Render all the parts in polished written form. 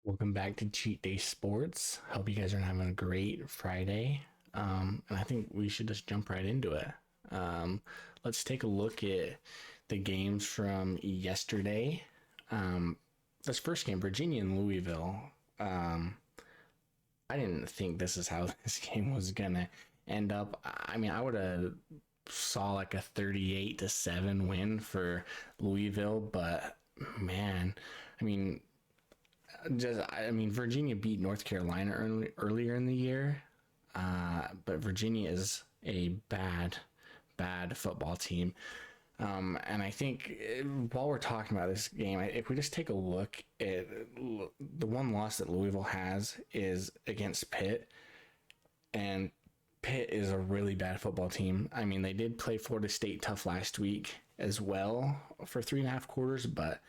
Welcome back to Cheat Day Sports. Hope you guys are having a great Friday. And I think we should just jump right into it. Um, let's take a look at the games from yesterday. Um, this first game, Virginia and Louisville. Um, I didn't think this is how this game was gonna end up. I mean, I would have saw like a 38-7 win for Louisville, but man, I mean, Virginia beat North Carolina earlier in the year, but Virginia is a bad football team. And I think while we're talking about this game, if we just take a look at the one loss that Louisville has is against Pitt, and Pitt is a really bad football team. I mean, they did play Florida State tough last week as well for 3.5 quarters, but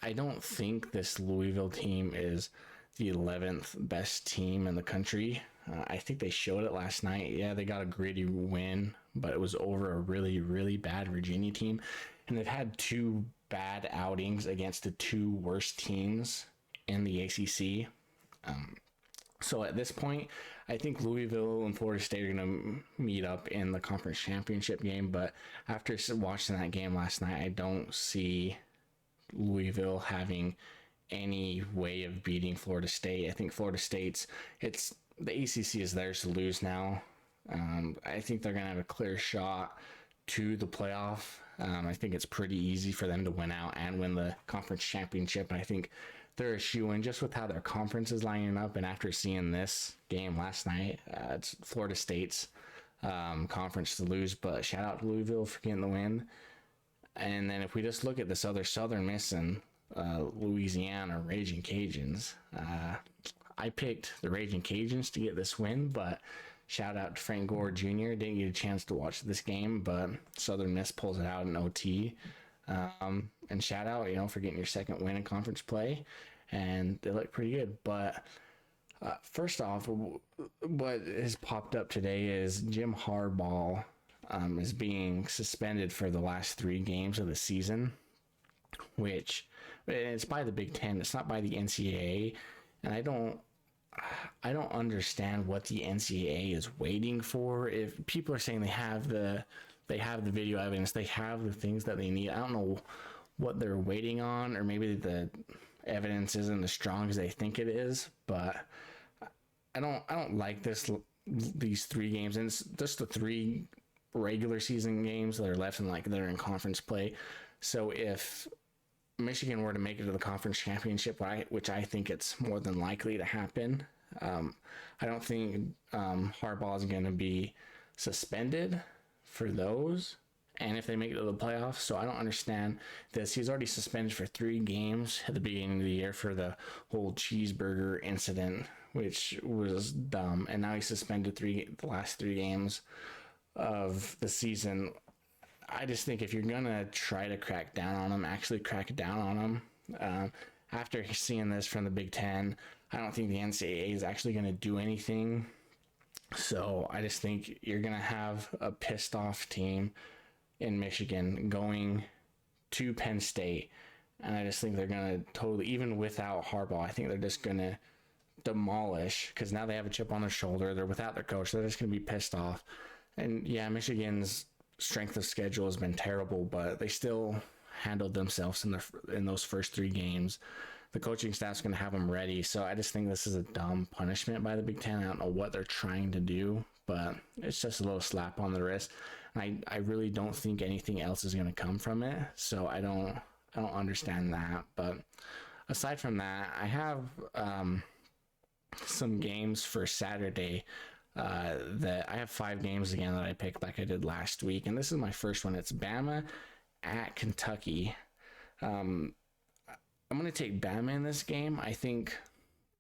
I don't think this Louisville team is the 11th best team in the country. I think they showed it last night. Yeah, they got a gritty win, but it was over a really bad Virginia team. And they've had two bad outings against the two worst teams in the ACC. So at this point, I think Louisville and Florida State are going to meet up in the conference championship game. But after watching that game last night, I don't see Louisville having any way of beating Florida State. I think Florida State's it's the ACC is theirs to lose now. I think they're gonna have a clear shot to the playoff. I think it's pretty easy for them to win out and win the conference championship. And I think they're a shoe-in just with how their conference is lining up. And after seeing this game last night, it's Florida State's conference to lose. But shout out to Louisville for getting the win. And then if we just look at this other Southern Miss and Louisiana Raging Cajuns, I picked the Raging Cajuns to get this win, but shout out to Frank Gore Jr. Didn't get a chance to watch this game, but Southern Miss pulls it out in OT. And shout out, for getting your second win in conference play, and they look pretty good. But first off, what has popped up today is Jim Harbaugh is being suspended for the last 3 games of the season, which it's by the Big Ten. It's not by the NCAA, and I don't understand what the NCAA is waiting for. If people are saying they have the video evidence, they have the things that they need. I don't know what they're waiting on, or maybe the evidence isn't as strong as they think it is. But I don't like these 3 games, and it's just the 3 regular season games that are left and like they're in conference play. So if Michigan were to make it to the conference championship, which I think it's more than likely to happen, I don't think Harbaugh is going to be suspended for those. And if they make it to the playoffs, so I don't understand this. He's already suspended for 3 games at the beginning of the year for the whole cheeseburger incident, which was dumb. And now he's suspended the last 3 games of the season. I just think if you're gonna try to crack down on them, actually crack down on them. After seeing this from the Big Ten, I don't think the NCAA is actually gonna do anything. So I just think you're gonna have a pissed off team in Michigan going to Penn State, and I just think they're gonna totally, even without Harbaugh, I think they're just gonna demolish, because now they have a chip on their shoulder. They're without their coach. They're just gonna be pissed off. And yeah, Michigan's strength of schedule has been terrible, but they still handled themselves in those first 3 games. The coaching staff's going to have them ready. So I just think this is a dumb punishment by the Big Ten. I don't know what they're trying to do, but it's just a little slap on the wrist. And I really don't think anything else is going to come from it. So I don't understand that. But aside from that, I have some games for Saturday. That I have 5 games again that I picked like I did last week, and this is my first one. It's Bama at Kentucky. I'm going to take Bama in this game. I think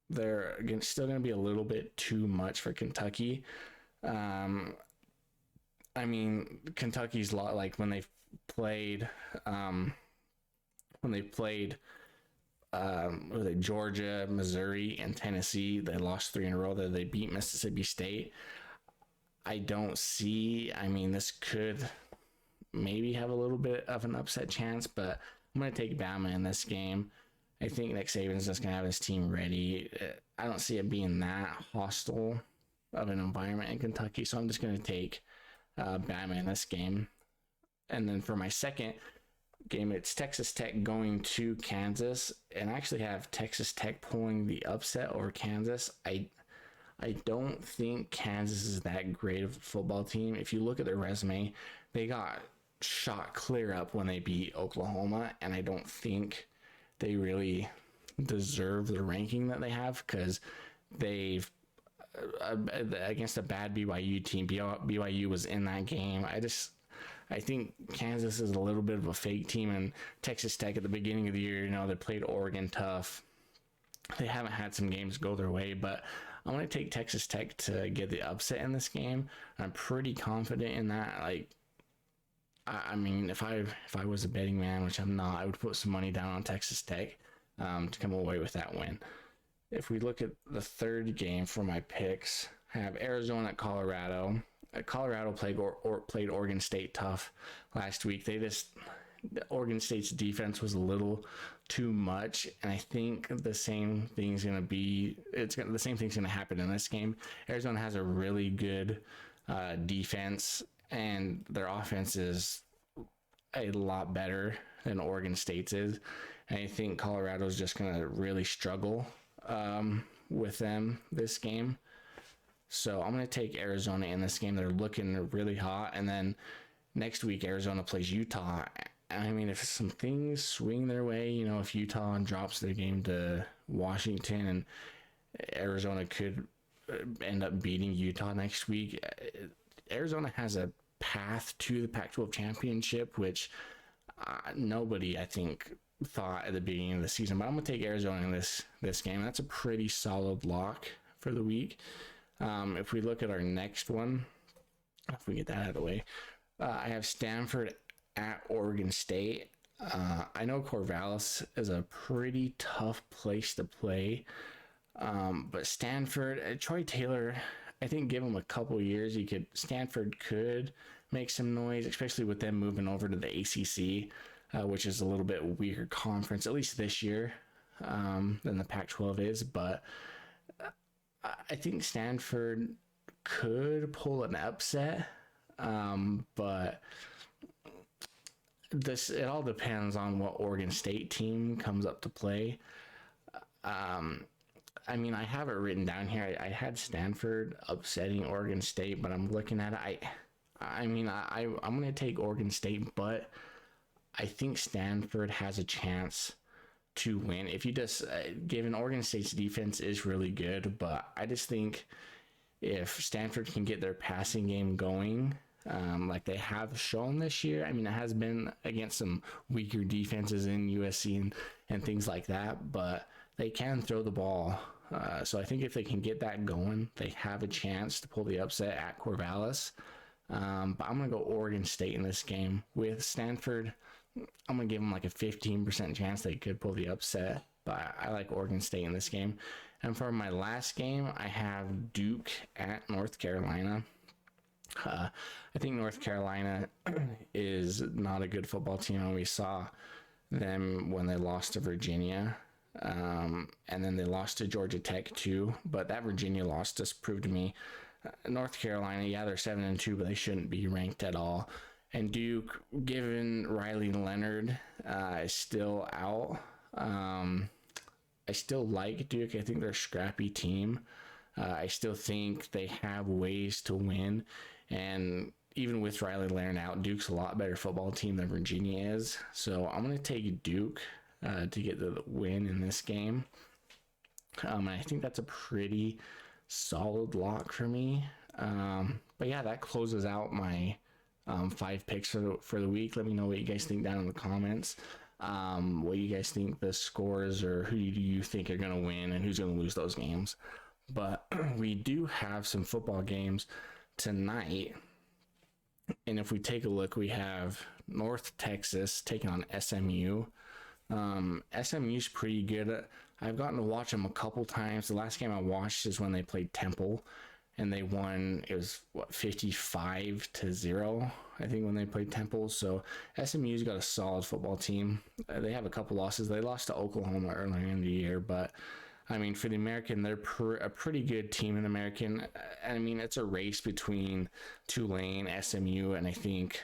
they're still going to be a little bit too much for Kentucky. Kentucky's lot, like when they played Georgia, Missouri, and Tennessee. They lost 3 in a row. That they beat Mississippi State. I don't see. This could maybe have a little bit of an upset chance, but I'm going to take Bama in this game. I think Nick Saban's just going to have his team ready. I don't see it being that hostile of an environment in Kentucky, so I'm just going to take Bama in this game. And then for my second game, it's Texas Tech going to Kansas, and I actually have Texas Tech pulling the upset over Kansas. I don't think Kansas is that great of a football team. If you look at their resume, they got shot clear up when they beat Oklahoma, and I don't think they really deserve the ranking that they have, because they've against a bad BYU team. BYU was in that game. I think Kansas is a little bit of a fake team, and Texas Tech at the beginning of the year, they played Oregon tough. They haven't had some games go their way, but I'm going to take Texas Tech to get the upset in this game. I'm pretty confident in that. I mean, if I was a betting man, which I'm not, I would put some money down on Texas Tech to come away with that win. If we look at the third game for my picks, I have Arizona at Colorado. Colorado played Oregon State tough last week. Oregon State's defense was a little too much, and I think the same thing's going to happen in this game. Arizona has a really good defense, and their offense is a lot better than Oregon State's is. And I think Colorado's just going to really struggle with them this game. So I'm going to take Arizona in this game. They're looking really hot. And then next week, Arizona plays Utah. I mean, if some things swing their way, if Utah drops their game to Washington, and Arizona could end up beating Utah next week, Arizona has a path to the Pac-12 championship, which nobody, I think, thought at the beginning of the season. But I'm going to take Arizona in this game. That's a pretty solid lock for the week. If we look at our next one, if we get that out of the way, I have Stanford at Oregon State. I know Corvallis is a pretty tough place to play, but Stanford, Troy Taylor, I think give him a couple years, Stanford could make some noise, especially with them moving over to the ACC, which is a little bit weaker conference, at least this year, than the Pac-12 is. But I think Stanford could pull an upset, but it all depends on what Oregon State team comes up to play. I mean, I have it written down here. I had Stanford upsetting Oregon State, but I'm looking at it. I'm going to take Oregon State, but I think Stanford has a chance to win. If you just, given Oregon State's defense is really good, but I just think if Stanford can get their passing game going, like they have shown this year, it has been against some weaker defenses in USC and things like that, but they can throw the ball. So I think if they can get that going, they have a chance to pull the upset at Corvallis. But I'm going to go Oregon State in this game. With Stanford, I'm going to give them like a 15% chance they could pull the upset. But I like Oregon State in this game. And for my last game, I have Duke at North Carolina. I think North Carolina is not a good football team, and we saw them when they lost to Virginia. And then they lost to Georgia Tech too. But that Virginia loss just proved to me North Carolina, yeah, they're 7-2, but they shouldn't be ranked at all. And Duke, given Riley Leonard is still out, I still like Duke. I think they're a scrappy team. I still think they have ways to win. And even with Riley Leonard out, Duke's a lot better football team than Virginia is. So I'm going to take Duke to get the win in this game. And I think that's a pretty solid lock for me. But yeah, that closes out my 5 picks for the week. Let me know what you guys think down in the comments. What you guys think the scores, or who do you think are going to win and who's going to lose those games. But we do have some football games tonight. And if we take a look, we have North Texas taking on SMU. SMU's pretty good. I've gotten to watch them a couple times. The last game I watched is when they played Temple. and they won. It was what, 55-0, I think, when they played Temple. So SMU's got a solid football team. They have a couple losses. They lost to Oklahoma earlier in the year, but I mean, for the American, they're a pretty good team in the American. I mean, it's a race between Tulane, SMU, and I think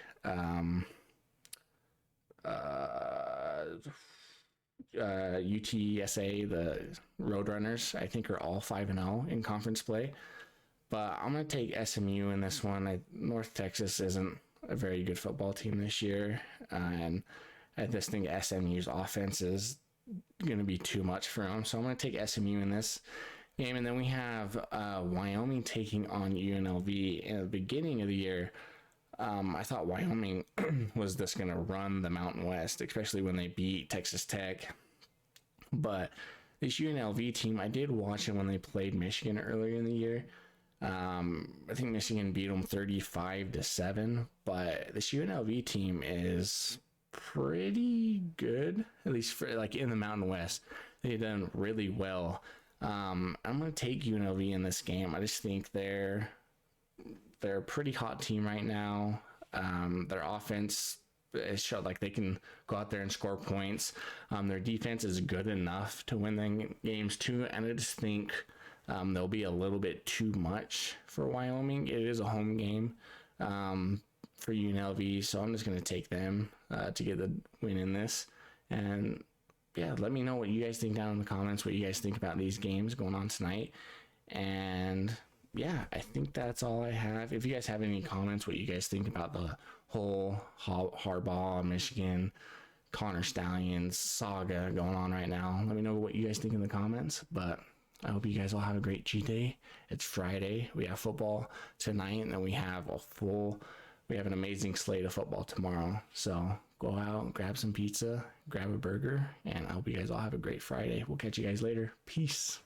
UTSA, the Roadrunners, I think are all 5-0 in conference play. But I'm going to take SMU in this one. North Texas isn't a very good football team this year. And I just think SMU's offense is going to be too much for them. So I'm going to take SMU in this game. And then we have Wyoming taking on UNLV. In the beginning of the year, I thought Wyoming was just going to run the Mountain West, especially when they beat Texas Tech. But this UNLV team, I did watch it when they played Michigan earlier in the year. I think Michigan beat them 35-7, but this UNLV team is pretty good, at least for like in the Mountain West. They've done really well. I'm going to take UNLV in this game. I just think they're a pretty hot team right now. Their offense is showed like they can go out there and score points. Their defense is good enough to win the games too, and I just think they'll be a little bit too much for Wyoming. It is a home game for UNLV, so I'm just going to take them to get the win in this. And yeah, let me know what you guys think down in the comments, what you guys think about these games going on tonight. And yeah, I think that's all I have. If you guys have any comments, what you guys think about the whole Harbaugh, Michigan, Connor Stallions saga going on right now, let me know what you guys think in the comments. But I hope you guys all have a great cheat day. It's Friday. We have football tonight, and then we have an amazing slate of football tomorrow. So go out, grab some pizza, grab a burger, and I hope you guys all have a great Friday. We'll catch you guys later. Peace.